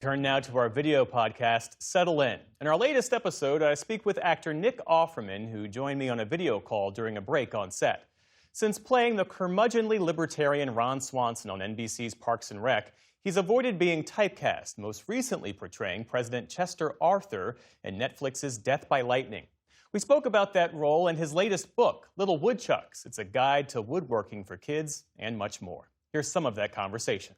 Turn now to our video podcast, Settle In. In our latest episode, I speak with actor Nick Offerman, who joined me on a video call during a break on set. Since playing the curmudgeonly libertarian Ron Swanson on NBC's Parks and Rec, he's avoided being typecast, most recently portraying President Chester Arthur in Netflix's Death by Lightning. We spoke about that role in his latest book, Little Woodchucks. It's a guide to woodworking for kids and much more. Here's some of that conversation.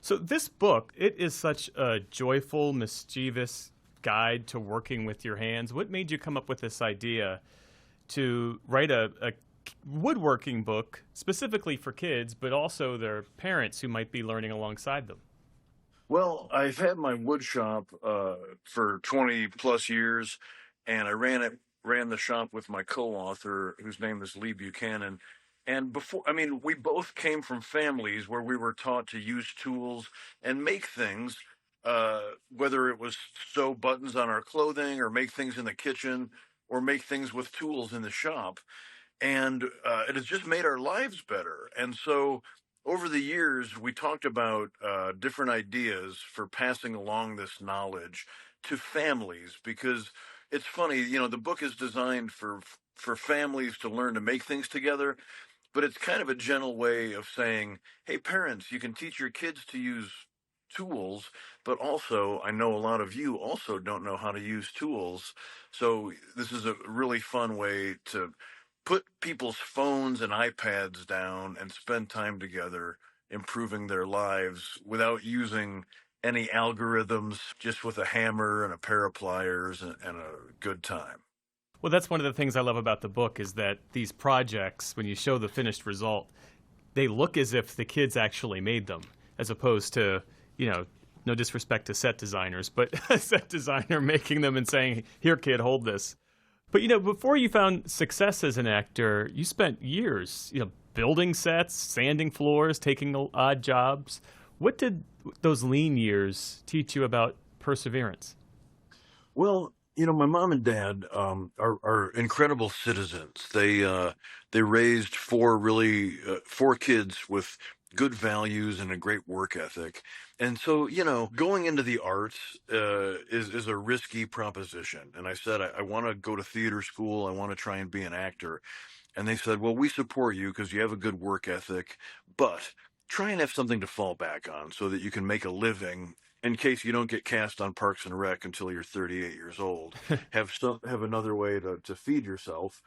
So this book, it is such a joyful, mischievous guide to working with your hands. What made you come up with this idea to write a woodworking book specifically for kids, but also their parents who might be learning alongside them? Well, I've had my wood shop for 20 plus years, and I ran the shop with my co-author, whose name is Lee Buchanan. And we both came from families where we were taught to use tools and make things, whether it was sew buttons on our clothing or make things in the kitchen or make things with tools in the shop. And it has just made our lives better. And so over the years, we talked about different ideas for passing along this knowledge to families, because it's funny, the book is designed for families to learn to make things together, but it's kind of a gentle way of saying, hey, parents, you can teach your kids to use tools, but also I know a lot of you also don't know how to use tools. So this is a really fun way to put people's phones and iPads down and spend time together improving their lives without using any algorithms, just with a hammer and a pair of pliers and a good time. Well, that's one of the things I love about the book is that these projects, when you show the finished result, they look as if the kids actually made them, as opposed to, no disrespect to set designers, but a set designer making them and saying, here, kid, hold this. But, before you found success as an actor, you spent years, building sets, sanding floors, taking odd jobs. What did those lean years teach you about perseverance? Well, my mom and dad are incredible citizens. They raised four kids with good values and a great work ethic. And so, going into the arts is a risky proposition. And I said, I want to go to theater school. I want to try and be an actor. And they said, well, we support you because you have a good work ethic, but try and have something to fall back on so that you can make a living in case you don't get cast on Parks and Rec until you're 38 years old. Have another way to feed yourself.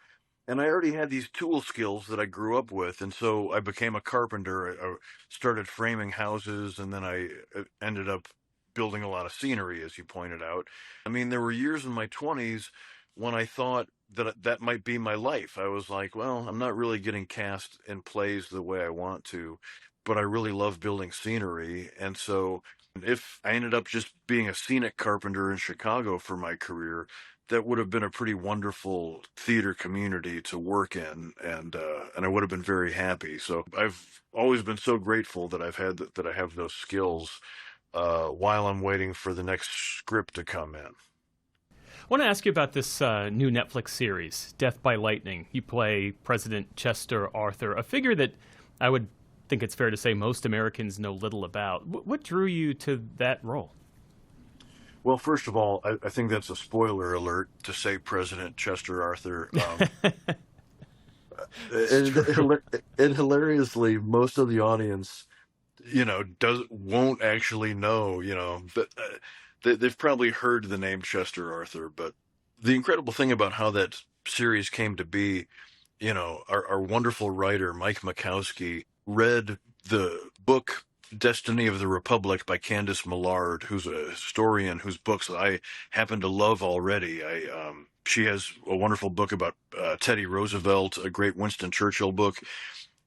And I already had these tool skills that I grew up with, and so I became a carpenter. I started framing houses, and then I ended up building a lot of scenery, as you pointed out. I mean, there were years in my 20s when I thought that might be my life. I was like, well, I'm not really getting cast in plays the way I want to, but I really love building scenery. And so if I ended up just being a scenic carpenter in Chicago for my career, that would have been a pretty wonderful theater community to work in, and I would have been very happy. So I've always been so grateful that I have those skills while I'm waiting for the next script to come in. I want to ask you about this new Netflix series, Death by Lightning. You play President Chester Arthur, a figure that I would think it's fair to say most Americans know little about. What drew you to that role? Well, first of all, I think that's a spoiler alert to say President Chester Arthur. And hilariously, most of the audience, won't actually know, but they've probably heard the name Chester Arthur. But the incredible thing about how that series came to be, our wonderful writer, Mike Makowski, read the book Destiny of the Republic by Candice Millard, who's a historian whose books I happen to love already. She has a wonderful book about Teddy Roosevelt, a great Winston Churchill book.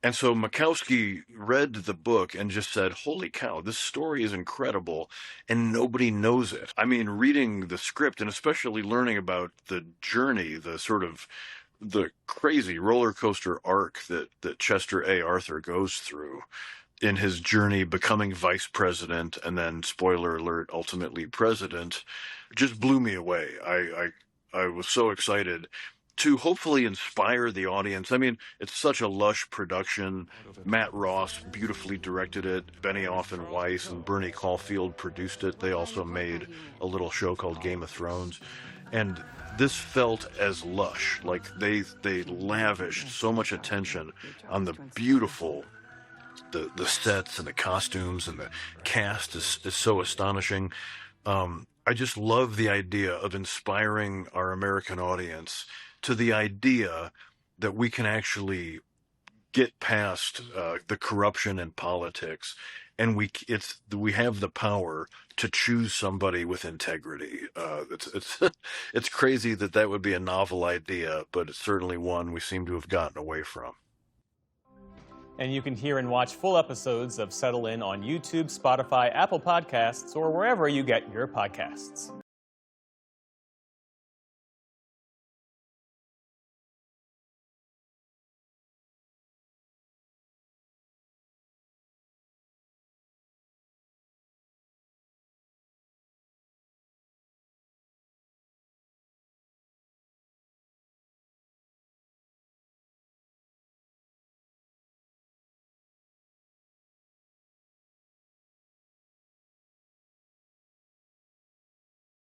And so Makowski read the book and just said, holy cow, this story is incredible, and nobody knows it. I mean, reading the script and especially learning about the journey, the crazy roller coaster arc that Chester A. Arthur goes through in his journey becoming vice president and then, spoiler alert, ultimately president, just blew me away. I was so excited. to hopefully inspire the audience. I mean, it's such a lush production. Matt Ross beautifully directed it. Benioff and Weiss and Bernie Caulfield produced it. They also made a little show called Game of Thrones. And this felt as lush. Like they lavished so much attention on the beautiful, the sets and the costumes, and the cast is so astonishing. I just love the idea of inspiring our American audience to the idea that we can actually get past the corruption in politics, and we have the power to choose somebody with integrity. It's it's crazy that would be a novel idea, but it's certainly one we seem to have gotten away from. And you can hear and watch full episodes of Settle In on YouTube, Spotify, Apple Podcasts, or wherever you get your podcasts.